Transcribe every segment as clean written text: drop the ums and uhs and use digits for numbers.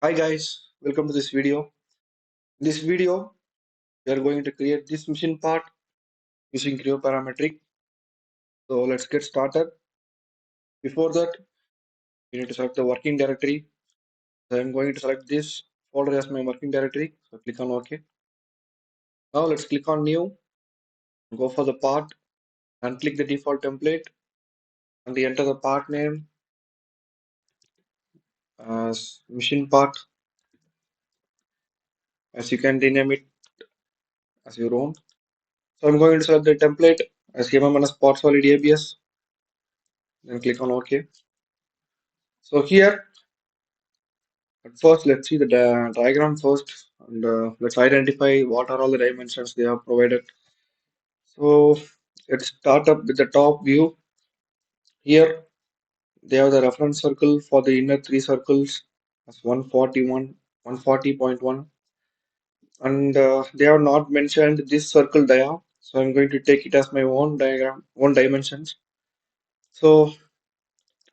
Hi guys, welcome to this video. In this video, we are going to create this machine part using Creo parametric. So let's get started. Before that, we need to select the working directory. So I'm going to select this folder as my working directory. So click on OK. Now let's click on New, go for the part and click the default template and enter the part name as machine part. As you can rename it as your own. So I'm going to select the template as HMMS Spot Solid ABS. Then click on OK. So here at first, let's see the diagram first, and let's identify what are all the dimensions they have provided. So let's start up with the top view. Here they have the reference circle for the inner three circles as 141, 140.1, and they have not mentioned this circle dia. So I'm going to take it as my own diagram, own dimensions. So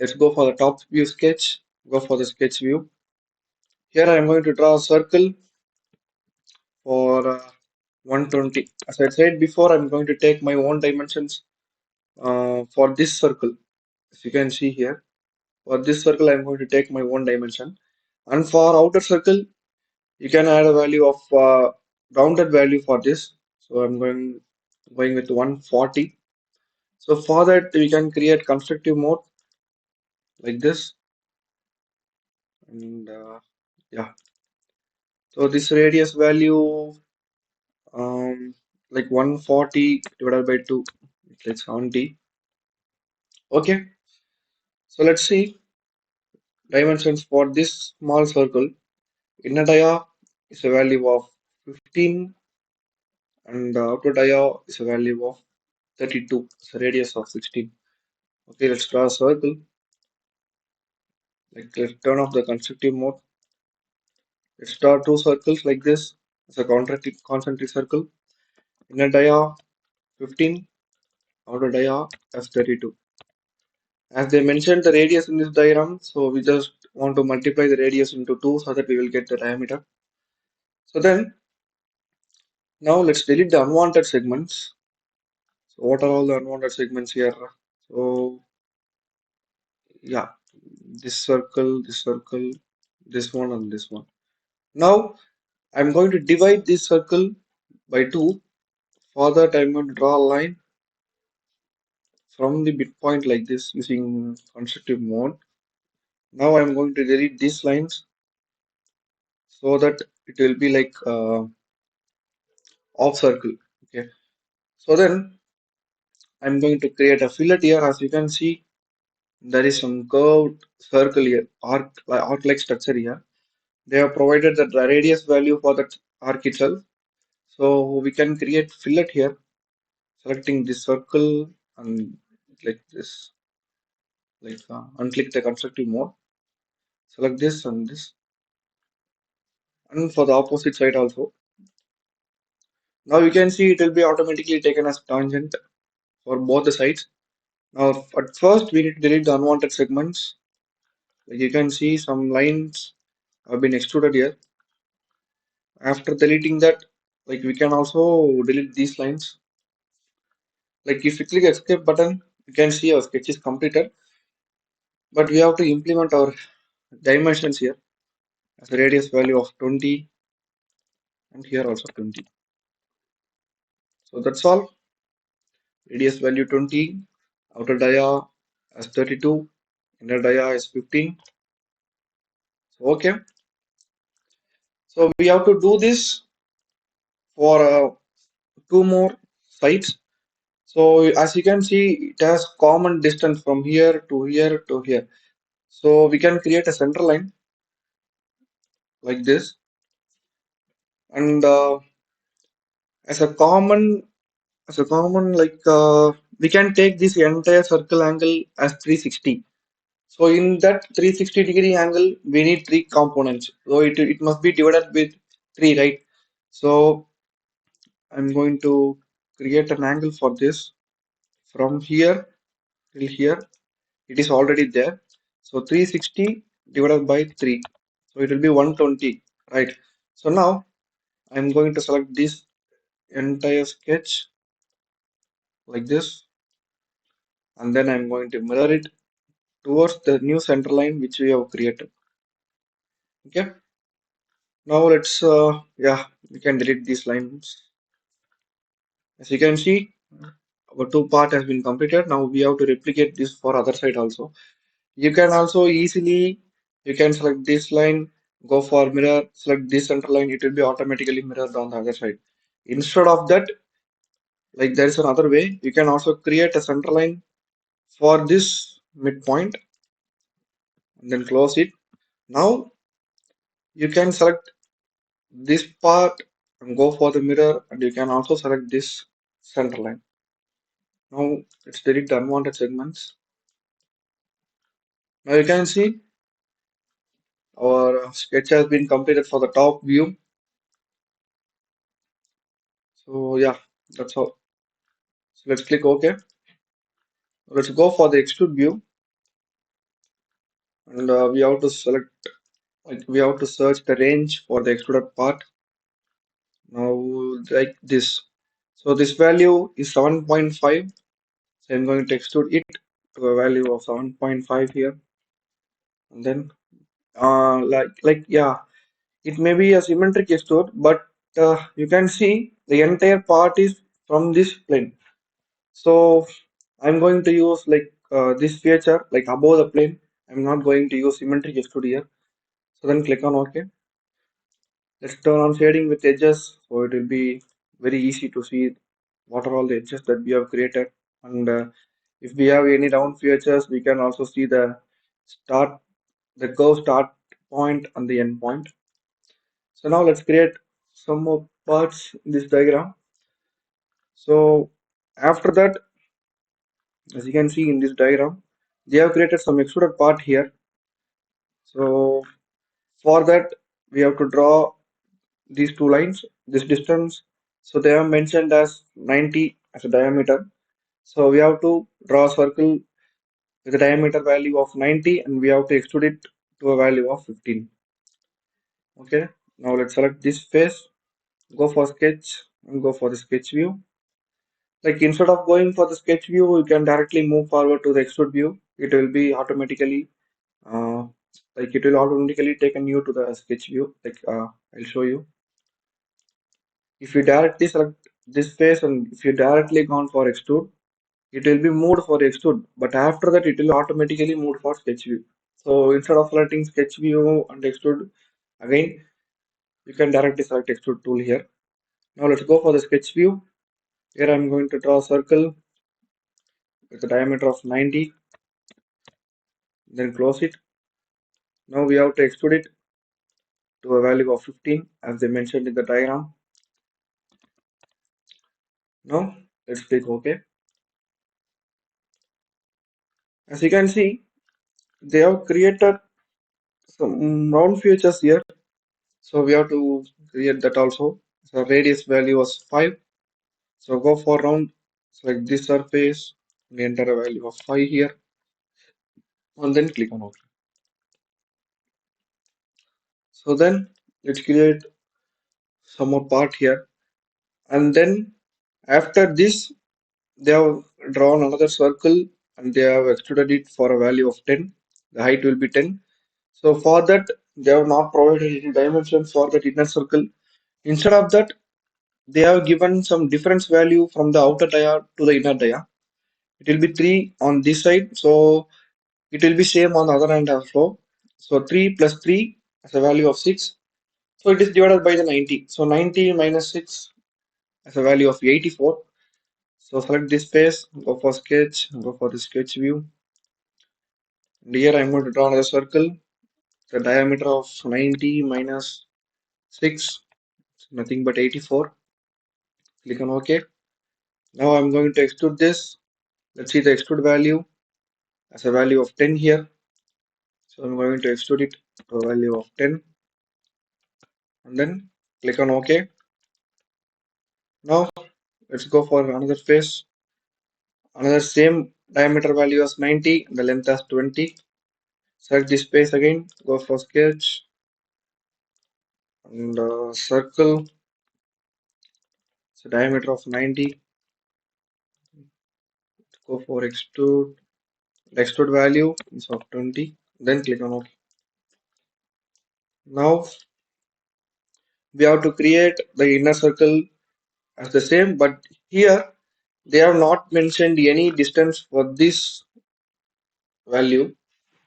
let's go for the top view sketch. Go for the sketch view. Here I am going to draw a circle for 120. As I said before, I'm going to take my own dimensions for this circle. As you can see here, for this circle, I'm going to take my own dimension. And for outer circle, you can add a value of rounded value for this. So I'm going with 140. So for that, we can create constructive mode like this. And yeah, so this radius value like 140 divided by 2, it's like 70. Okay, so let's see dimensions for this small circle. Inner dia is a value of 15 and outer dia is a value of 32. It's a radius of 16. Okay, let's draw a circle. Like let's turn off the constructive mode. Let's draw two circles like this. It's a concentric circle. Inner dia 15, outer dia as 32. As they mentioned the radius in this diagram, so we just want to multiply the radius into 2 so that we will get the diameter. So then now let's delete the unwanted segments. So what are all the unwanted segments here? So yeah, this circle, this one and this one. Now I'm going to divide this circle by 2. For that I'm going to draw a line from the midpoint like this using constructive mode. Now I'm going to delete these lines so that it will be like off circle. Okay. So then I'm going to create a fillet here. As you can see, there is some curved circle here, arc-like structure here. They have provided the radius value for that arc itself. So we can create fillet here, selecting this circle and like this, like unclick the constructive mode. Select this and this, and for the opposite side also. Now you can see it will be automatically taken as tangent for both the sides. Now at first we need to delete the unwanted segments. Like you can see some lines have been extruded here. After deleting that, like we can also delete these lines. Like if you click escape button, you can see our sketch is completed. But we have to implement our dimensions here as a radius value of 20 and here also 20. So that's all. Radius value 20, outer dia as 32, inner dia is 15. So okay. So we have to do this for two more sides. So as you can see, it has common distance from here to here to here. So we can create a center line like this, and as a common like we can take this entire circle angle as 360. So in that 360-degree angle, we need three components. So it must be divided with 3, right? So I'm going to create an angle for this from here till here. It is already there. So 360 divided by 3. So it will be 120, right? So now I'm going to select this entire sketch like this, and then I'm going to mirror it towards the new center line which we have created. Okay. Now let's yeah, we can delete these lines. As you can see, our two part has been completed. Now we have to replicate this for other side also. You can also easily, you can select this line, go for mirror, select this center line, it will be automatically mirrored on the other side. Instead of that, like there is another way, you can also create a center line for this midpoint and then close it. Now you can select this part and go for the mirror, and you can also select this center line. Now let's delete the unwanted segments. Now you can see our sketch has been completed for the top view. So yeah, that's all. So let's click OK. Let's go for the extrude view, and we have to select, like we have to search the range for the extruded part. Now like this. So this value is 7.5. So I'm going to extrude it to a value of 7.5 here, and then like yeah, it may be a symmetric extrude, but you can see the entire part is from this plane. So I'm going to use like this feature like above the plane. I'm not going to use symmetric extrude here. So then click on OK. Let's turn on shading with edges. So it will be very easy to see what are all the edges that we have created. And if we have any round features, we can also see start, the curve start point and the end point. So now let's create some more parts in this diagram. So after that, as you can see in this diagram, they have created some extruded part here. So for that, we have to draw these two lines, this distance. So they are mentioned as 90 as a diameter. So we have to draw a circle with a diameter value of 90, and we have to extrude it to a value of 15. Okay, now let's select this face, go for sketch and go for the sketch view. Like instead of going for the sketch view, you can directly move forward to the extrude view. It will be automatically uh, like it will automatically take you to the sketch view. Like I'll show you. If you directly select this face and if you directly gone for extrude, it will be moved for extrude, but after that it will automatically move for sketch view. So instead of selecting sketch view and extrude again, you can directly select extrude tool here. Now let's go for the sketch view. Here I'm going to draw a circle with a diameter of 90, then close it. Now we have to extrude it to a value of 15 as they mentioned in the diagram. Now let's click OK. As you can see, they have created some round features here. So we have to create that also. So radius value was 5. So go for round, select this surface, and enter a value of 5 here, and then click on OK. So then let's create some more part here. And then after this, they have drawn another circle and they have extruded it for a value of 10. The height will be 10. So for that, they have not provided any dimensions for that inner circle. Instead of that, they have given some difference value from the outer dia to the inner dia. It will be 3 on this side, so it will be same on the other end also. So 3 plus 3 as a value of 6. So it is divided by the 90. So 90 minus 6 as a value of 84. So select this face, go for sketch, go for the sketch view. And here I'm going to draw another circle. The diameter of 90 minus 6, nothing but 84. Click on OK. Now I'm going to extrude this. Let's see the extrude value as a value of 10 here. So I'm going to extrude it to a value of 10 and then click on OK. Now let's go for another face. Another same diameter value as 90, the length as 20. Select this face again, go for sketch, and circle, so diameter of 90. Go for extrude. Extrude value is of 20. Then click on OK. Now we have to create the inner circle as the same, but here they have not mentioned any distance for this value.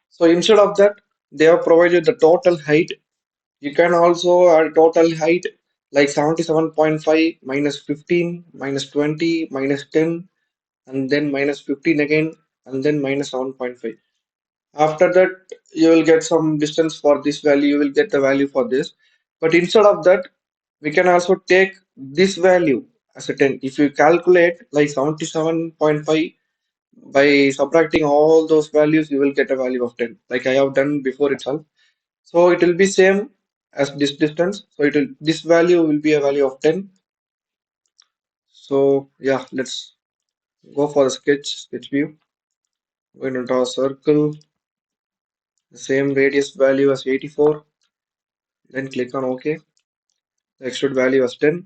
So instead of that, they have provided the total height. You can also add total height like 77.5 minus 15 minus 20 minus 10 and then minus 15 again and then minus 7.5. After that, you will get some distance for this value, you will get the value for this. But instead of that, we can also take this value as a 10. If you calculate like 77.5 by subtracting all those values, you will get a value of 10, like I have done before itself. So it will be same as this distance. So this value will be a value of 10. So yeah, let's go for the sketch view. We're going to draw a circle, the same radius value as 84. Then click on OK. The extrude value as 10.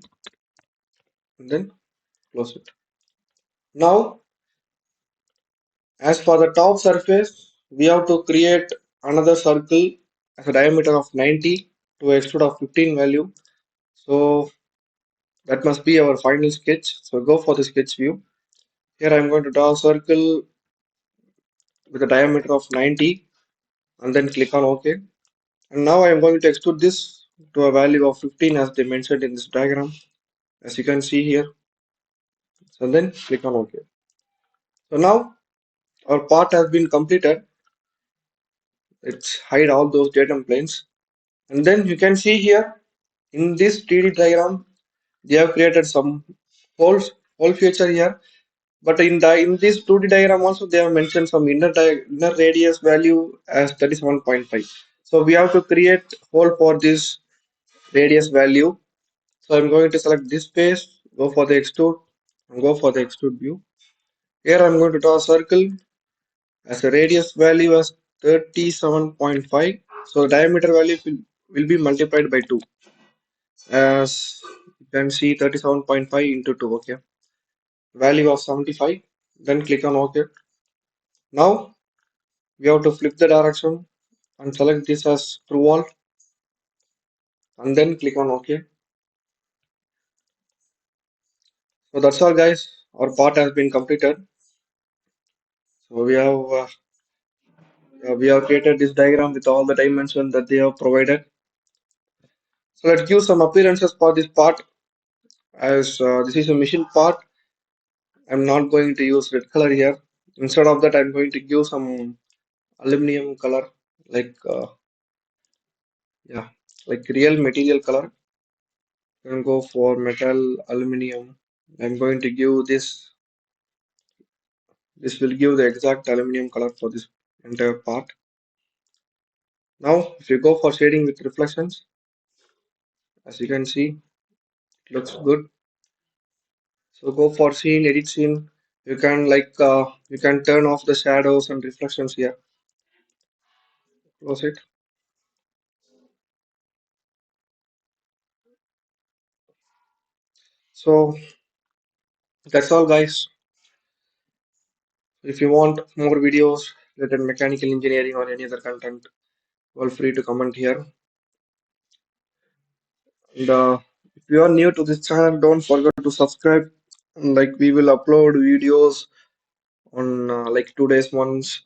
And then close it. Now, as for the top surface, we have to create another circle as a diameter of 90 to extrude of 15 value. So that must be our final sketch. So go for the sketch view. Here I'm going to draw a circle with a diameter of 90 and then click on OK. And now I'm going to extrude this to a value of 15 as they mentioned in this diagram, as you can see here. So then click on OK. So now our part has been completed. Let's hide all those datum planes. And then you can see here in this 3D diagram, they have created some hole feature here. But in this 2D diagram also, they have mentioned some inner radius value as 37.5. So we have to create hole for this radius value. So I'm going to select this face, go for the extrude, and go for the extrude view. Here I'm going to draw a circle as a radius value as 37.5. So diameter value will be multiplied by 2. As you can see, 37.5 into 2. Okay. Value of 75. Then click on OK. Now we have to flip the direction and select this as true wall and then click on OK. So that's all, guys. Our part has been completed. So we have created this diagram with all the dimensions that they have provided. So let's give some appearances for this part. As this is a machine part, I'm not going to use red color here. Instead of that, I'm going to give some aluminum color, like yeah, like real material color. You can go for metal, aluminum. I'm going to give this. This will give the exact aluminum color for this entire part. Now, if you go for shading with reflections, as you can see, it looks good. So go for scene, edit scene. You can you can turn off the shadows and reflections here. Close it. So that's all, guys. If you want more videos related mechanical engineering or any other content, feel free to comment here. And if you are new to this channel, don't forget to subscribe. Like we will upload videos on like 2 days once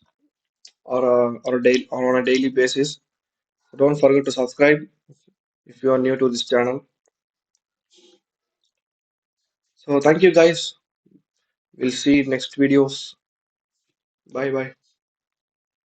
or on a daily basis. So don't forget to subscribe if you are new to this channel. So thank you, guys. We'll see next videos. Bye bye.